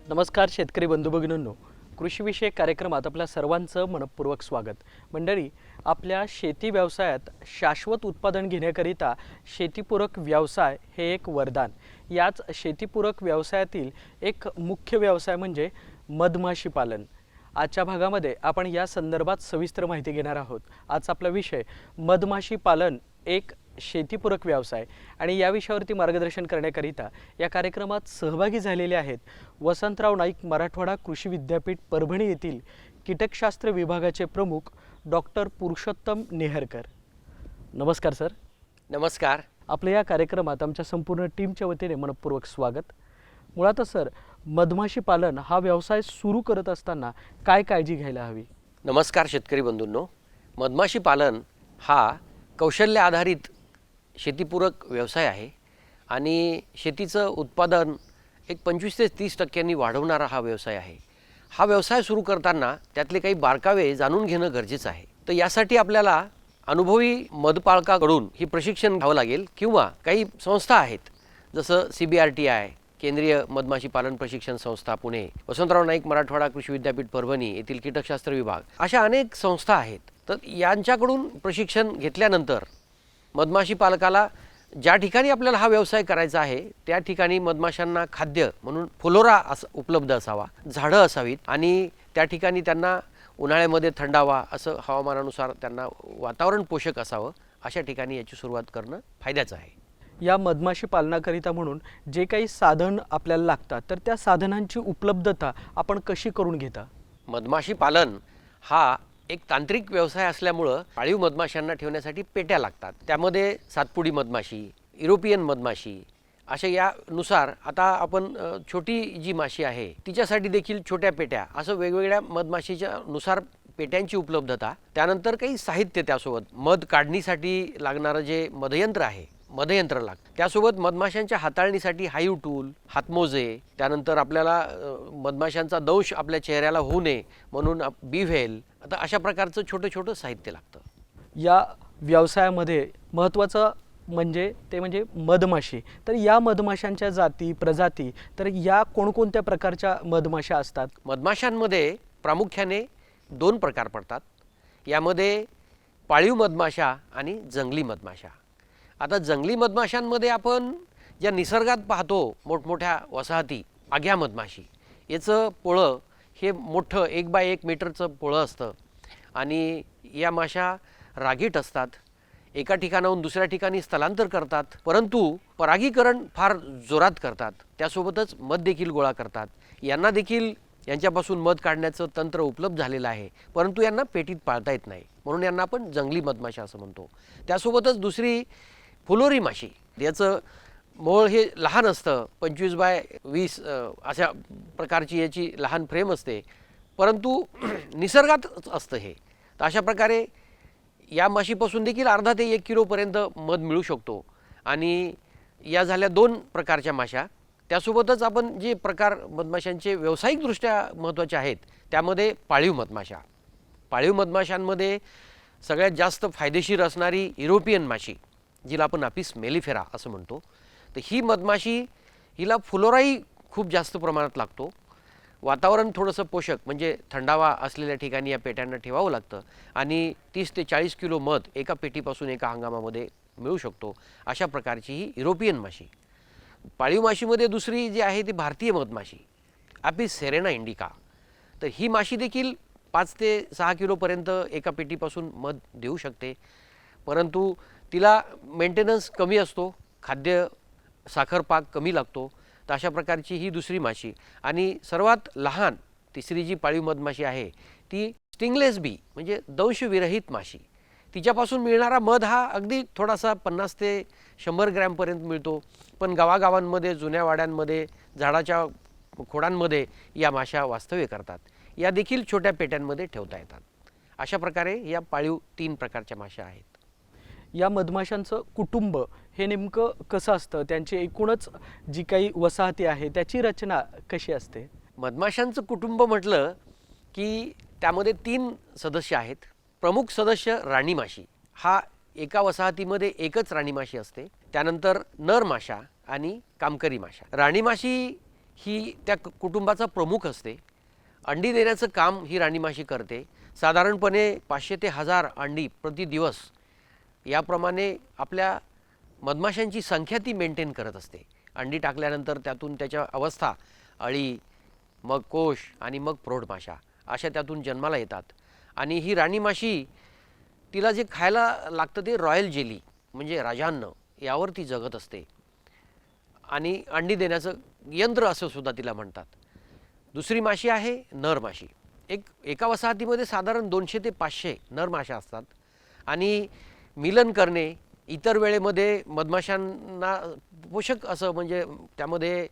नमस्कार शेतकरी बंधू भगिनींनो, कृषीविषयक कार्यक्रमात आपल्या सर्वांचं मनपूर्वक स्वागत. मंडळी, आपल्या शेती व्यवसायात शाश्वत उत्पादन घेण्याकरिता शेतीपूरक व्यवसाय हे एक वरदान. याच शेतीपूरक व्यवसायातील एक मुख्य व्यवसाय म्हणजे मधमाशी पालन. आजच्या भागामध्ये आपण या संदर्भात सविस्तर माहिती घेणार आहोत. आज आपला विषय मधमाशी पालन एक शेतीपूरक व्यवसाय आणि या विषयावरती मार्गदर्शन करण्याकरिता या कार्यक्रमात सहभागी झालेले आहेत वसंतराव नाईक मराठवाडा कृषी विद्यापीठ परभणी येथील कीटकशास्त्र विभागाचे प्रमुख डॉक्टर पुरुषोत्तम नेहरकर. नमस्कार सर. नमस्कार. आपल्या या कार्यक्रमात आमच्या संपूर्ण टीमच्या वतीने मनपूर्वक स्वागत. मुळातच सर, मधमाशी पालन हा व्यवसाय सुरू करत असताना काय काळजी घ्यायला हवी? नमस्कार शेतकरी बंधूंनो. मधमाशी पालन हा कौशल्य आधारित शेतीपूरक व्यवसाय आहे आणि शेतीचं उत्पादन एक 25 ते 30% वाढवणारा हा व्यवसाय आहे. हा व्यवसाय सुरू करताना त्यातले काही बारकावे जाणून घेणं गरजेचं आहे. तर यासाठी आपल्याला अनुभवी मधपालकाकडून ही प्रशिक्षण घ्यावं लागेल किंवा काही संस्था आहेत जसं CBRTI केंद्रीय मधमाशी पालन प्रशिक्षण संस्था पुणे, वसंतराव नाईक मराठवाडा कृषी विद्यापीठ परभणी येथील कीटकशास्त्र विभाग, अशा अनेक संस्था आहेत. तर यांच्याकडून प्रशिक्षण घेतल्यानंतर मधमाशी पालकाला ज्या ठिकाणी आपल्याला हा व्यवसाय करायचा आहे त्या ठिकाणी मधमाशांना खाद्य म्हणून फुलोरा उपलब्ध असावा, झाडं असावीत आणि त्या ठिकाणी त्यांना उन्हाळ्यामध्ये थंडावा असं हवामानानुसार त्यांना वातावरण पोषक असावं, अशा ठिकाणी याची सुरुवात करणं फायद्याचं आहे. या मधमाशी पालनाकरिता म्हणून जे काही साधन आपल्याला लागतात तर त्या साधनांची उपलब्धता आपण कशी करून घेता? मधमाशी पालन हा एक तांत्रिक व्यवसाय असल्यामुळं पाळीव मधमाशांना ठेवण्यासाठी पेट्या लागतात. त्यामध्ये सातपुडी मधमाशी, युरोपियन मधमाशी अशा यानुसार आता आपण छोटी जी माशी आहे तिच्यासाठी देखील छोट्या पेट्या असं वेगवेगळ्या मधमाशीच्या नुसार पेट्यांची उपलब्धता. त्यानंतर काही साहित्य त्यासोबत मध काढणीसाठी लागणारं जे मधयंत्र आहे मधयंत्र लागतं. त्यासोबत मधमाशांच्या हाताळणीसाठी हाईव टूल, हातमोजे, त्यानंतर आपल्याला मधमाशांचा दंश आपल्या चेहऱ्याला होऊ नये म्हणून बीव्हेल, आता अशा प्रकारचं छोटं छोटं साहित्य लागतं. या व्यवसायामध्ये महत्त्वाचं म्हणजे मधमाशी. तर या मधमाशांच्या जाती प्रजाती तर या कोणकोणत्या प्रकारच्या मधमाशा असतात? मधमाशांमध्ये प्रामुख्याने 2 प्रकार पडतात. यामध्ये पाळीव मधमाशा आणि जंगली मधमाशा. आता जंगली मधमाशांमध्ये आपण ज्या निसर्गात पाहतो मोठमोठ्या वसाहती, आग्या मधमाशी, याचं पोळं हे मोठं 1 बाय 1 मीटरचं पोळं असतं आणि या माशा रागीट असतात. एका ठिकाणाहून दुसऱ्या ठिकाणी स्थलांतर करतात, परंतु परागीकरण फार जोरात करतात. त्यासोबतच मध देखील गोळा करतात. यांना देखील यांच्यापासून मध काढण्याचं तंत्र उपलब्ध झालेलं आहे, परंतु यांना पेटीत पाळता येत नाही म्हणून यांना आपण जंगली मधमाशा असं म्हणतो. त्यासोबतच दुसरी फुलोरी माशी, याचं मोळ हे लहान असतं, 25 बाय 20 अशा प्रकारची याची लहान फ्रेम असते, परंतु निसर्गात असतं हे. तर अशा प्रकारे या माशीपासून देखील अर्धा ते 1 किलोपर्यंत मध मिळू शकतो. आणि या झाल्या 2 प्रकारच्या माशा. त्यासोबतच आपण जे प्रकार मधमाशांचे व्यावसायिकदृष्ट्या महत्त्वाचे आहेत त्यामध्ये पाळीव मधमाशा. पाळीव मधमाशांमध्ये सगळ्यात जास्त फायदेशीर असणारी युरोपियन माशी, जिला आपण अपिस मेलिफेरा असं म्हणतो. तर ही मधमाशी, हिला फुलोराही खूप जास्त प्रमाणात लागतो. वातावरण थोडंसं पोषक म्हणजे थंडावा असलेल्या ठिकाणी या पेट्यांना ठेवावं लागतं आणि 30 ते 40 किलो मध एका पेटीपासून एका हंगामामध्ये मिळू शकतो. अशा प्रकारची ही युरोपियन माशी. पाळीव माशीमध्ये दुसरी जी आहे ती भारतीय मधमाशी, अपिस सेरेना इंडिका. तर ही माशी देखील 5 ते 6 किलोपर्यंत एका पेटीपासून मध देऊ शकते, परंतु तिला मेंटेनन्स कमी असतो, खाद्य साखर पाक कमी लागतो. तर अशा प्रकारची ही दुसरी माशी. आणि सर्वात लहान तिसरी जी पाळीव मधमाशी आहे ती स्टिंगलेस बी म्हणजे दंशविरहित माशी. तिच्यापासून मिळणारा मध हा अगदी थोडासा 50 ते 100 ग्रॅमपर्यंत मिळतो. पण गावागावांमध्ये, जुन्या वाड्यांमध्ये, झाडाच्या खोडांमध्ये या माशा वास्तव्य करतात. या देखील छोट्या पेट्यांमध्ये ठेवता येतात. अशा प्रकारे या पाळीव 3 प्रकारच्या माशा आहेत. या मधमाशांचं कुटुंब हे नेमकं कसं असतं, त्यांची एकूणच जी काही वसाहती आहे त्याची रचना कशी असते? मधमाशांचं कुटुंब म्हटलं की त्यामध्ये 3 सदस्य आहेत. प्रमुख सदस्य राणी माशी. हा एका वसाहतीमध्ये एकच राणी माशी असते. त्यानंतर नर माशा आणि कामकरी माशा. राणी माशी ही त्या कुटुंबाचा प्रमुख असते. अंडी देण्याचं काम ही राणी माशी करते. साधारणपणे 500 ते 1000 अंडी प्रति दिवस याप्रमाणे आपल्या मधमाशांची संख्या ती मेंटेन करत असते. अंडी टाकल्यानंतर त्यातून त्याच्या अवस्था, अळी, मग कोश आणि मग प्रौढ माशा अशा त्यातून जन्माला येतात. आणि ही राणी माशी तिला जे खायला लागतं ते रॉयल जेली म्हणजे राजान्न यावर ती जगत असते. आणि अंडी देण्याचं यंत्र असं सुद्धा तिला म्हणतात. दुसरी माशी आहे नर माशी. एका वसाहतीमध्ये साधारण 200 ते 500 नर माशा असतात. आणि मिलन करणे, इतर वेळेमध्ये मधमाशांना पोषक असं म्हणजे त्यामध्ये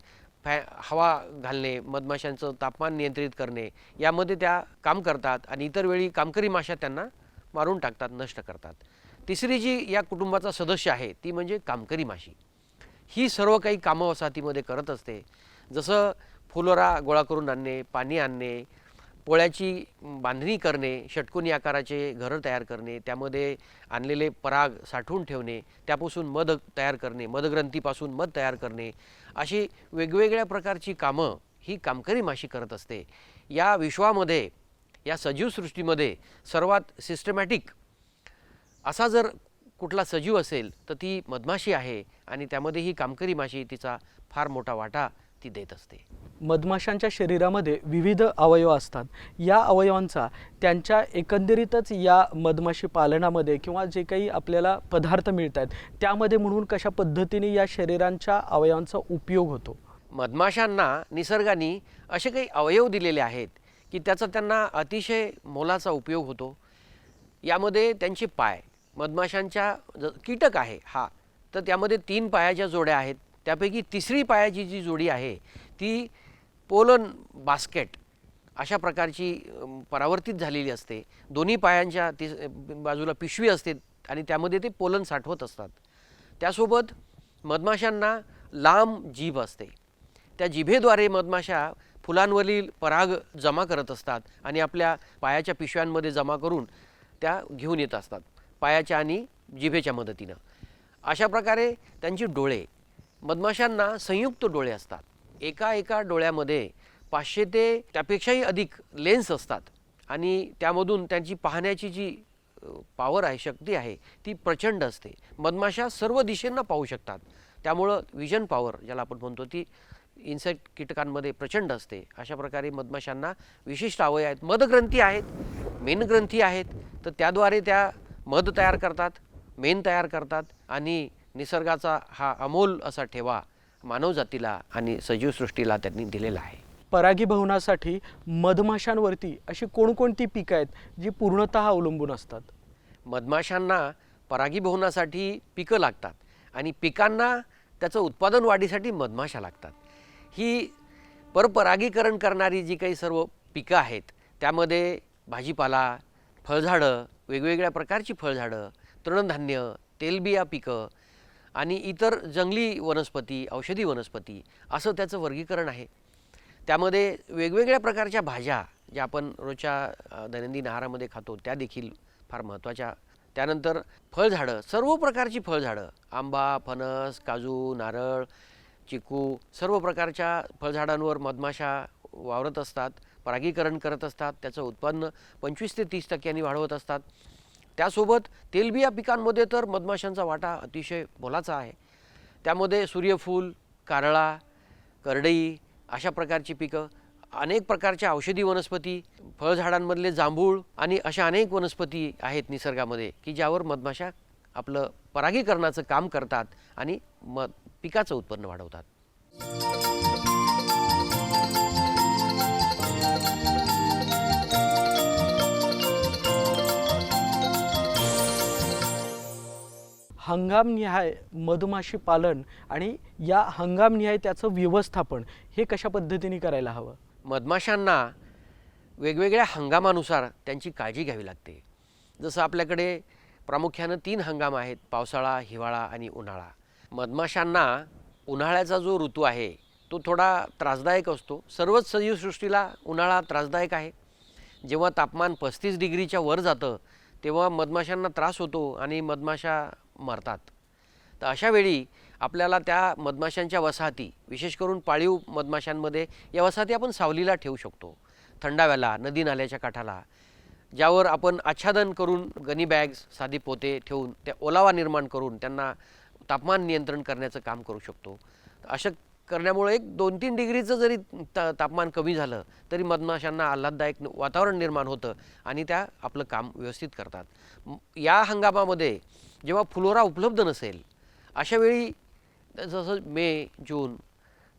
हवा घालणे, मधमाशांचं तापमान नियंत्रित करणे यामध्ये त्या काम करतात. आणि इतर वेळी कामकरी माशा त्यांना मारून टाकतात, नष्ट करतात. तिसरी जी या कुटुंबाचा सदस्य आहे ती म्हणजे कामकरी माशी. ही सर्व काही कामं वसाहतीमध्ये करत असते. जसं फुलोरा गोळा करून आणणे, पाणी आणणे, पोळ्याची बांधणी करणे, षटकोनी आकाराचे घरं तयार करणे, त्यामध्ये आणलेले पराग साठवून ठेवणे, त्यापासून मध तयार करणे, मधग्रंथीपासून मध तयार करणे, अशी वेगवेगळ्या प्रकारची कामं ही कामकरी माशी करत असते. या विश्वामध्ये, या सजीव सृष्टीमध्ये सर्वात सिस्टमॅटिक असा जर कुठला सजीव असेल तर ती मधमाशी आहे. आणि त्यामध्ये ही कामकरी माशी तिचा फार मोठा वाटा ती देत असते. मधमाशांच्या शरीरामध्ये विविध अवयव असतात. या अवयवांचा त्यांच्या एकंदरीतच या मधमाशी पालनामध्ये किंवा जे काही आपल्याला पदार्थ मिळत आहेत त्यामध्ये म्हणून कशा पद्धतीने या शरीरांच्या अवयवांचा उपयोग होतो? मधमाशांना निसर्गाने असे काही अवयव दिलेले आहेत की त्याचा त्यांना अतिशय मोलाचा उपयोग होतो. यामध्ये त्यांचे पाय, मधमाशांच्या कीटक आहे हा, तर त्यामध्ये 3 पायाच्या जोड्या आहेत. त्यापैकी तिसरी पायाची जी जोडी आहे ती पोलन बास्केट अशा प्रकारची परावर्तित झालेली असते. दोन्ही पायांच्या बाजूला पिशवी असते आणि त्यामध्ये ते पोलन साठवत असतात. त्यासोबत मधमाशांना लांब जीभ असते. त्या जिभेद्वारे मधमाशा फुलांवरील पराग जमा करत असतात आणि आपल्या पायाच्या पिशव्यांमध्ये जमा करून त्या घेऊन येत असतात पायाच्या आणि जिभेच्या मदतीनं. अशा प्रकारे त्यांची डोळे, मधमाशांना संयुक्त डोळे असतात. एका डोळ्यामध्ये 500 ते त्यापेक्षाही अधिक लेन्स असतात. आणि त्यामधून त्यांची पाहण्याची जी पॉवर आहे, शक्ती आहे ती प्रचंड असते. मधमाशा सर्व दिशेंना पाहू शकतात. त्यामुळं विजन पॉवर ज्याला आपण म्हणतो ती इन्सेक्ट कीटकांमध्ये प्रचंड असते. अशा प्रकारे मधमाशांना विशिष्ट अवयव आहेत. मधग्रंथी आहेत, मेणग्रंथी आहेत, तर त्याद्वारे त्या मध तयार करतात, मेण तयार करतात. आणि निसर्गाचा हा अमोल असा ठेवा मानवजातीला आणि सजीव सृष्टीला त्यांनी दिलेला आहे. परागीभवनासाठी मधमाशांवरती अशी कोणकोणती पिकं आहेत जी पूर्णतः अवलंबून असतात? मधमाशांना परागीभवनासाठी पिकं लागतात आणि पिकांना त्याचं उत्पादन वाढीसाठी मधमाशा लागतात. ही परपरागीकरण करणारी जी काही सर्व पिकं आहेत त्यामध्ये भाजीपाला, फळझाडं, वेगवेगळ्या प्रकारची फळझाडं, तृणधान्य, तेलबिया पिकं आणि इतर जंगली वनस्पती, औषधी वनस्पती असं त्याचं वर्गीकरण आहे. त्यामध्ये वेगवेगळ्या प्रकारच्या भाज्या ज्या आपण रोजच्या दैनंदिन आहारामध्ये खातो त्या देखील फार महत्त्वाच्या. त्यानंतर फळझाडं, सर्व प्रकारची फळझाडं, आंबा, फणस, काजू, नारळ, चिकू, सर्व प्रकारच्या फळझाडांवर मधमाशा वावरत असतात, परागीकरण करत असतात, त्याचं उत्पन्न 25 ते 30% वाढवत असतात. त्यासोबत तेलबिया पिकांमध्ये तर मधमाशांचा वाटा अतिशय मोलाचा आहे. त्यामध्ये सूर्यफूल, कारळा, करडई अशा प्रकारची पिकं, अनेक प्रकारच्या औषधी वनस्पती, फळझाडांमधले जांभूळ आणि अशा अनेक वनस्पती आहेत निसर्गामध्ये की ज्यावर मधमाशा आपलं परागीकरणाचं काम करतात आणि पिकाचं उत्पन्न वाढवतात. हंगामनिहाय मधमाशी पालन आणि या हंगामनिहाय त्याचं व्यवस्थापन हे कशा पद्धतीने करायला हवं? मधमाशांना वेगवेगळ्या हंगामानुसार त्यांची काळजी घ्यावी लागते. जसं आपल्याकडे प्रामुख्यानं 3 हंगाम आहेत, पावसाळा, हिवाळा आणि उन्हाळा. मधमाशांना उन्हाळ्याचा जो ऋतू आहे तो थोडा त्रासदायक असतो. सर्वच सजीवसृष्टीला उन्हाळा त्रासदायक आहे. जेव्हा तापमान 35 डिग्रीच्या वर जातं तेव्हा मधमाशांना त्रास होतो आणि मधमाशा मरतात. तर अशा वेळी आपल्याला त्या मधमाशांच्या वसाहती, विशेष करून पाळीव मधमाशांमध्ये या वसाहती आपण सावलीला ठेवू शकतो. थंडाव्याला, नदी नाल्याच्या काठाला, ज्यावर आपण आच्छादन करून गनी बॅग्स, साधी पोते ठेवून त्या ओलावा निर्माण करून त्यांना तापमान नियंत्रण करण्याचं काम करू शकतो. असं करण्यामुळे एक 2-3 डिग्रीचं जरी तापमान कमी झालं तरी मधमाशांना आल्हाददायक वातावरण निर्माण होतं आणि त्या आपलं काम व्यवस्थित करतात. या हंगामामध्ये जेव्हा फुलोरा उपलब्ध नसेल अशा वेळी, जसं मे, जून,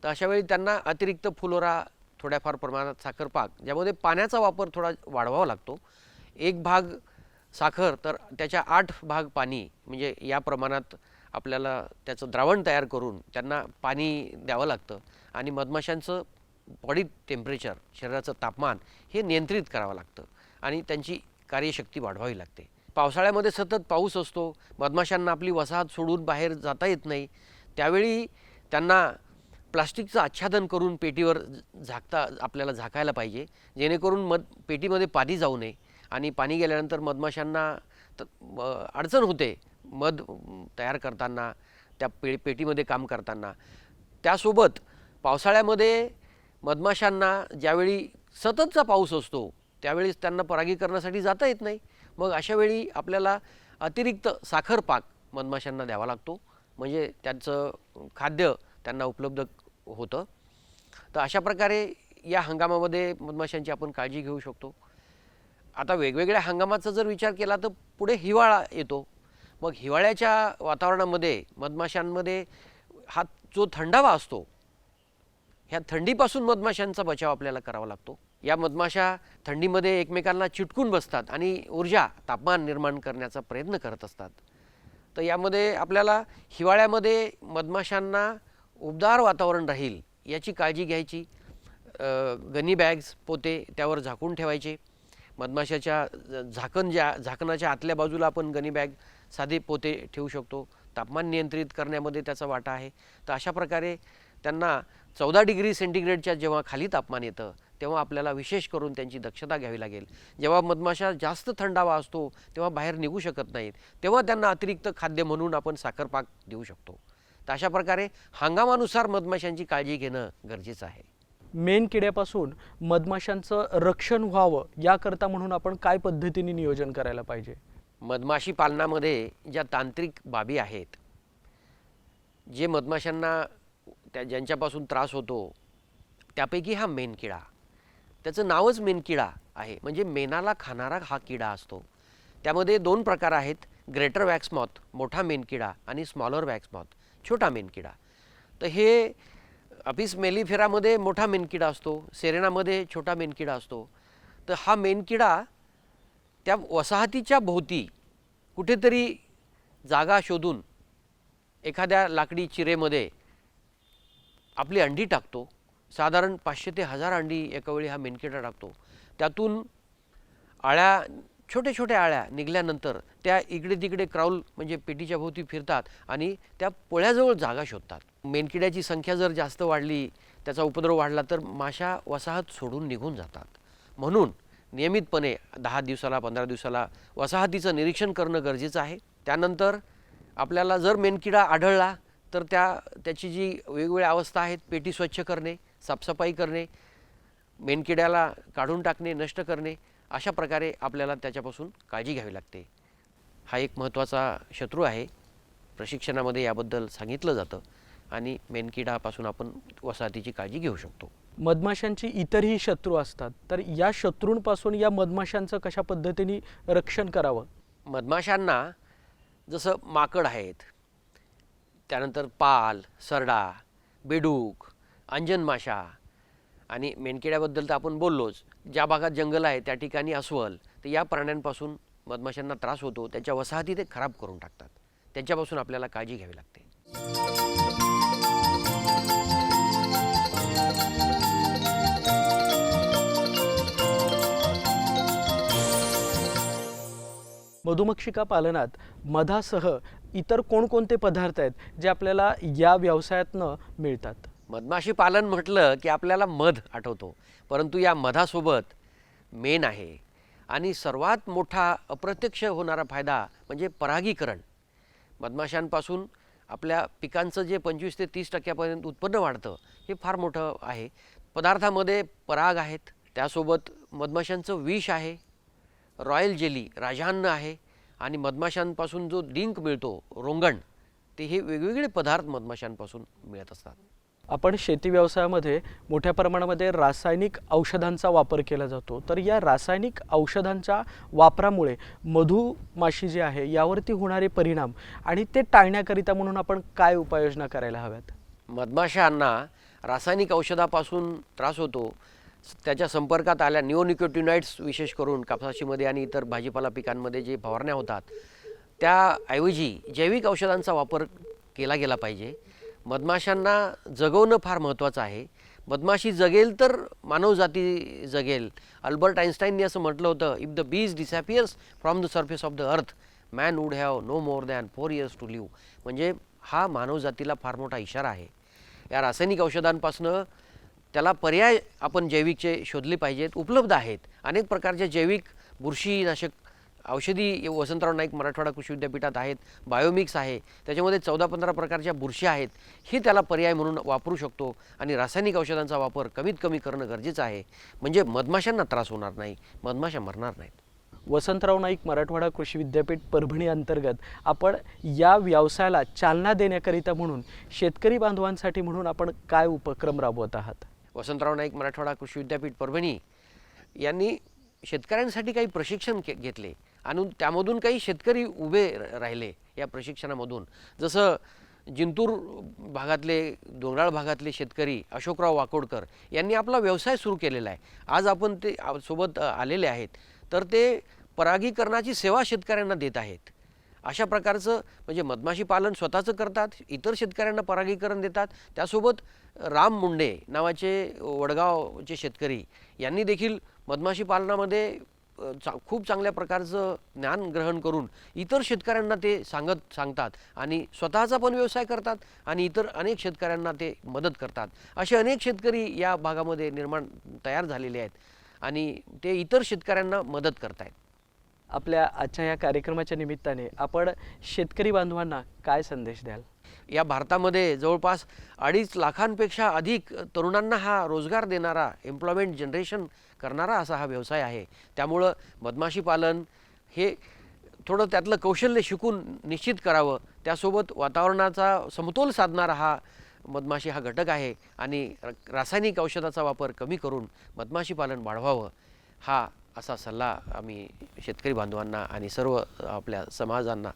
तर अशा वेळी त्यांना अतिरिक्त फुलोरा, थोड्याफार प्रमाणात साखर पाक, ज्यामध्ये पाण्याचा वापर थोडा वाढवावा लागतो. 1 भाग साखर तर त्याच्या 8 भाग पाणी, म्हणजे या प्रमाणात आपल्याला त्याचं द्रावण तयार करून त्यांना पाणी द्यावं लागतं आणि मधमाशांचं बॉडी टेम्परेचर, शरीराचं तापमान हे नियंत्रित करावं लागतं आणि त्यांची कार्यशक्ती वाढवावी लागते. पावसाळ्यामध्ये सतत पाऊस असतो, मधमाशांना आपली वसाहत सोडून बाहेर जाता येत नाही. त्यावेळी त्यांना प्लास्टिकचं आच्छादन करून पेटीवर आपल्याला झाकायला पाहिजे, जेणेकरून पेटीमध्ये पाणी जाऊ नये आणि पाणी गेल्यानंतर मधमाशांना अडचण होते मध तयार करताना, त्या पेटीमध्ये काम करताना. त्यासोबत पावसाळ्यामध्ये मधमाशांना ज्यावेळी सततचा पाऊस असतो त्यावेळी त्यांना परागीकरणासाठी जाता येत नाही. मग अशा वेळी आपल्याला अतिरिक्त साखर पाक मधमाशांना द्यावा लागतो, म्हणजे त्यांचं खाद्य त्यांना उपलब्ध होतं. तर अशा प्रकारे या हंगामामध्ये मधमाशांची आपण काळजी घेऊ शकतो. आता वेगवेगळ्या हंगामाचा जर विचार केला तर पुढे हिवाळा येतो. मग हिवाळ्याच्या वातावरणामध्ये मधमाशांमध्ये हा जो थंडावा असतो, ह्या थंडीपासून मधमाशांचा बचाव आपल्याला करावा लागतो. या मधमाशा थंडीमध्ये एकमेकांना चिटकून बसतात आणि ऊर्जा, तापमान निर्माण करण्याचा प्रयत्न करत असतात. तर यामध्ये आपल्याला हिवाळ्यामध्ये मधमाशांना उबदार वातावरण राहील याची काळजी घ्यायची. गनी बॅग्स, पोते त्यावर झाकून ठेवायचे. मधमाशाच्या झाकणाच्या आतल्या बाजूला आपण गनी बॅग, साधे पोते ठेवू शकतो. तापमान नियंत्रित करण्यामध्ये त्याचा वाटा आहे. तर अशा प्रकारे त्यांना 14 डिग्री सेंटीग्रेडच्या जेव्हा खाली तापमान येतं तेव्हा आपल्याला विशेष करून त्यांची दक्षता घ्यावी लागेल. जेव्हा मधमाशा जास्त थंडावा असतो तेव्हा बाहेर निघू शकत नाहीत, तेव्हा त्यांना अतिरिक्त खाद्य म्हणून आपण साखर पाक देऊ शकतो. तर अशा प्रकारे हंगामानुसार मधमाशांची काळजी घेणं गरजेचं आहे. मेणकिड्यापासून मधमाशांचं रक्षण व्हावं याकरता म्हणून आपण काय पद्धतीने नियोजन करायला पाहिजे? मधमाशी पालनामध्ये ज्या तांत्रिक बाबी आहेत, जे मधमाशांना ज्यांच्यापासून त्रास होतो त्यापैकी हा मेणकिडा, त्याचं नावच मेणकिडा आहे, म्हणजे मेणाला खाणारा हा किडा असतो. त्यामध्ये 2 प्रकार आहेत, ग्रेटर वॅक्स मॉथ मोठा मेणकिडा आणि स्मॉलर वॅक्स मॉथ छोटा मेणकिडा. तर हे अपिस मेलिफेरामध्ये मोठा मेणकिडा असतो, सेरेनामध्ये छोटा मेणकिडा असतो. तर हा मेणकिडा त्या वसाहतीच्या भोवती कुठेतरी जागा शोधून एखाद्या लाकडी चिरेमध्ये आपली अंडी टाकतो. साधारण 500 ते 1000 अंडी एका वेळी हा मेणकिडा टाकतो. त्यातून आळ्या, छोट्या छोट्या आळ्या निघाल्यानंतर त्या इकडे तिकडे क्राऊल म्हणजे पेटीच्या भोवती फिरतात आणि त्या पोळ्याजवळ जागा शोधतात. मेणकिड्याची संख्या जर जास्त वाढली, त्याचा उपद्रव वाढला तर माशा वसाहत सोडून निघून जातात. म्हणून नियमितपणे 10 दिवसाला 15 दिवसाला वसाहतीचं निरीक्षण करणं गरजेचं आहे. त्यानंतर आपल्याला जर मेणकिडा आढळला तर त्याची जी वेगवेगळ्या अवस्था आहेत, पेटी स्वच्छ करणे, साफसफाई करणे, मेणकिड्याला काढून टाकणे, नष्ट करणे, अशा प्रकारे आपल्याला त्याच्यापासून काळजी घ्यावी लागते. हा एक महत्त्वाचा शत्रू आहे. प्रशिक्षणामध्ये याबद्दल सांगितलं जातं आणि मेणकिडापासून आपण वसाहतीची काळजी घेऊ शकतो. मधमाशांची इतरही शत्रू असतात, तर या शत्रूंपासून या मधमाशांचं कशा पद्धतीने रक्षण करावं? मधमाशांना जसं माकड आहेत, त्यानंतर पाल, सरडा, बेडूक, अंजन माशा आणि मेणकिड्याबद्दल तर आपण बोललोच. ज्या भागात जंगल आहे त्या ठिकाणी अस्वल, तर या प्राण्यांपासून मधमाशांना त्रास होतो. त्यांच्या वसाहती ते खराब करून टाकतात. त्यांच्यापासून आपल्याला काळजी घ्यावी लागते. मधुमक्षिका पालनात मधासह इतर कोणकोणते पदार्थ आहेत जे आपल्याला या व्यवसायातनं मिळतात? मधमाशी पालन म्हटलं की आपल्याला मध आठवतो, परंतु या मधासोबत मेण आहे आणि सर्वात मोठा अप्रत्यक्ष होणारा फायदा म्हणजे परागीकरण. मधमाशांपासून आपल्या पिकांचं जे 25 ते 30% उत्पन्न वाढतं हे फार मोठं आहे. पदार्थामध्ये पराग आहेत, त्यासोबत मधमाशांचं विष आहे, रॉयल जेली राजअन्न आहे आणि मधमाशांपासून जो डिंक मिळतो रोंगण, ते हे वेगवेगळे पदार्थ मधमाशांपासून मिळत असतात. आपण शेती व्यवसायामध्ये मोठ्या प्रमाणामध्ये रासायनिक औषधांचा वापर केला जातो, तर या रासायनिक औषधांच्या वापरामुळे मधुमाशी जी आहे यावरती होणारे परिणाम आणि ते टाळण्याकरिता म्हणून आपण काय उपाययोजना करायला हव्यात? मधमाशांना रासायनिक औषधापासून त्रास होतो. त्याच्या संपर्कात आल्या निओनिकोटिनॉइड्स विशेष करून कापसाशीमध्ये आणि इतर भाजीपाला पिकांमध्ये जे फवारण्या होतात त्याऐवजी जैविक औषधांचा वापर केला गेला पाहिजे. मधमाशांना जगवणं फार महत्त्वाचं आहे. मधमाशी जगेल तर मानवजाती जगेल. अल्बर्ट आइन्स्टाईननी असं म्हटलं होतं, if the bees disappears from the surface of the earth man would have no more than 4 years to live. म्हणजे हा मानवजातीला फार मोठा इशारा आहे. या रासायनिक औषधांपासून त्याला पर्याय आपण जैविकचे शोधले पाहिजेत. उपलब्ध आहेत अनेक प्रकारचे जैविक बुरशीनाशक औषधी वसंतराव नाईक मराठवाडा कृषी विद्यापीठात आहेत. बायोमिक्स आहे, त्याच्यामध्ये 14-15 प्रकारच्या बुरशी आहेत. हे त्याला पर्याय म्हणून वापरू शकतो आणि रासायनिक औषधांचा वापर कमीत कमी करणं गरजेचं आहे. म्हणजे मधमाशांना त्रास होणार नाही, मधमाशा मरणार नाहीत. वसंतराव नाईक मराठवाडा कृषी विद्यापीठ परभणी अंतर्गत आपण या व्यवसायाला चालना देण्याकरिता म्हणून शेतकरी बांधवांसाठी म्हणून आपण काय उपक्रम राबवत आहात? वसंतराव नाईक मराठवाडा कृषी विद्यापीठ परभणी यांनी शेतकऱ्यांसाठी काही प्रशिक्षण घेतले आणि त्यामधून काही शेतकरी उभे राहिले या प्रशिक्षणामधून. जसं जिंतूर भागातले, डोंगराळ भागातले शेतकरी अशोकराव वाकोडकर यांनी आपला व्यवसाय सुरू केलेला आहे. आज आपण ते सोबत आलेले आहेत, तर ते परागीकरणाची सेवा शेतकऱ्यांना देत आहेत. अशा प्रकारचं म्हणजे मधमाशी पालन स्वतःचं करतात, इतर शेतकऱ्यांना परागीकरण देतात. त्यासोबत राम मुंडे नावाचे वडगावचे शेतकरी यांनी देखील मधमाशी पालनामध्ये खूप चांगल्या प्रकारचं ज्ञान ग्रहण करून इतर शेतकऱ्यांना ते सांगतात आणि स्वतःचा पण व्यवसाय करतात आणि इतर अनेक शेतकऱ्यांना ते मदत करतात. असे अनेक शेतकरी या भागामध्ये तयार झालेले आहेत आणि ते इतर शेतकऱ्यांना मदत करत आहेत. आपल्या आजच्या या कार्यक्रमाच्या निमित्ताने आपण शेतकरी बांधवांना काय संदेश द्याल? या भारतामध्ये जवळपास 2.5 लाखांपेक्षा अधिक तरुणांना हा रोजगार देणारा, एम्प्लॉयमेंट जनरेशन करणारा असा हा व्यवसाय आहे. त्यामुळं मधमाशी पालन हे थोडं त्यातलं कौशल्य शिकून निश्चित करावं. त्यासोबत वातावरणाचा समतोल साधणारा हा मधमाशी हा घटक आहे आणि रासायनिक औषधाचा वापर कमी करून मधमाशी पालन वाढवावं, हा असा सल्ला आम्ही शेतकरी बांधवांना आणि सर्व आपल्या समाजांना,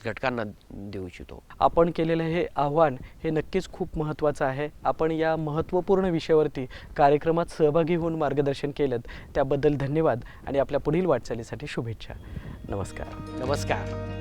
घटकांना देऊ इच्छितो. आपण केलेलं हे आव्हान हे नक्कीच खूप महत्त्वाचं आहे. आपण या महत्त्वपूर्ण विषयावरती कार्यक्रमात सहभागी होऊन मार्गदर्शन केलं त्याबद्दल धन्यवाद आणि आपल्या पुढील वाटचालीसाठी शुभेच्छा. नमस्कार. नमस्कार.